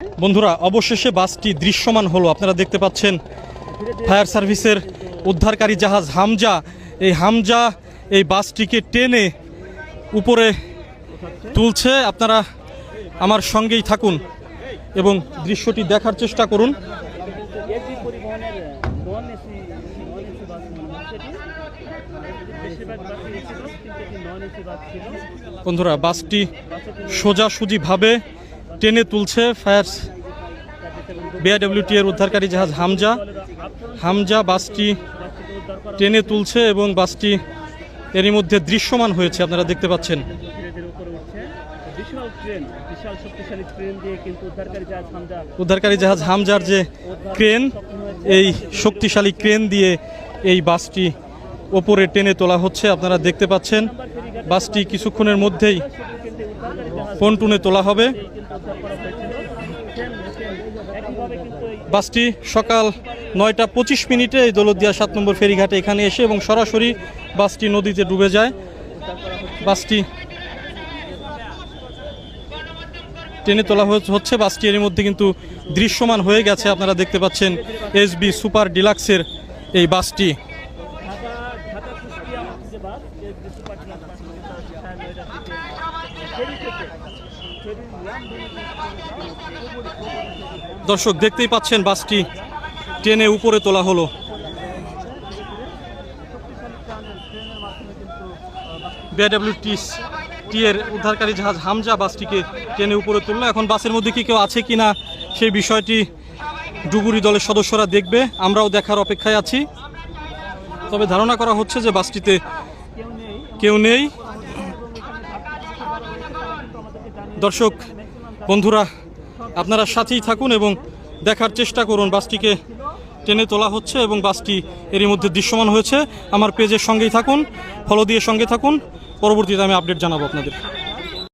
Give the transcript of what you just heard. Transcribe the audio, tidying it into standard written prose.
বন্ধুরা অবশেষে বাসটি দৃশ্যমান হলো। আপনারা দেখতে পাচ্ছেন ফায়ার সার্ভিসের উদ্ধারকারী জাহাজ হামজা, এই হামজা এই বাসটিকে টেনে উপরে তুলছে। আপনারা আমার সঙ্গেই থাকুন এবং দৃশ্যটি দেখার চেষ্টা করুন। বন্ধুরা বাসটি সোজাসুজিভাবে টেনে তুলছে ফায়ার বিআইডব্লিউটি এর উদ্ধারকারী জাহাজ হামজা। হামজা বাসটি টেনে তুলছে এবং বাসটি এরই মধ্যে দৃশ্যমান হয়েছে, আপনারা দেখতে পাচ্ছেন। উদ্ধারকারী জাহাজ হামজার যে ক্রেন, এই শক্তিশালী ক্রেন দিয়ে এই বাসটি ওপরে টেনে তোলা হচ্ছে, আপনারা দেখতে পাচ্ছেন। বাসটি কিছুক্ষণের মধ্যেই পন্টুনে তোলা হবে। বাসটি সকাল 9টা 25 মিনিটে এই দৌলতদিয়া 7 নম্বর ফেরিঘাটে এখানে এসে এবং সরাসরি বাসটি নদীতে ডুবে যায়। বাসটি টেনে তোলা হচ্ছে। বাসটি এর মধ্যে কিন্তু দৃশ্যমান হয়ে গেছে, আপনারা দেখতে পাচ্ছেন এসবি সুপার ডিলাক্সের এই বাসটি। দর্শক দেখতেই পাচ্ছেন বাসটি টেনে উপরে তোলা হলো। বিআইডব্লিউটি এর উদ্ধারকারী জাহাজ হামজা বাসটিকে টেনে উপরে তুললো। এখন বাসের মধ্যে কি কেউ আছে কিনা সেই বিষয়টি ডুবুরি দলের সদস্যরা দেখবে, আমরাও দেখার অপেক্ষায় আছি। তবে ধারণা করা হচ্ছে যে বাসটিতে কেউ নেই। দর্শক বন্ধুরা আপনারা সাথেই থাকুন এবং দেখার চেষ্টা করুন। বাসটিকে টেনে তোলা হচ্ছে এবং বাসটি এরই মধ্যে দৃশ্যমান হয়েছে। আমার পেজের সঙ্গেই থাকুন, ফলো দিয়ে সঙ্গে থাকুন। পরবর্তীতে আমি আপডেট জানাবো আপনাদের।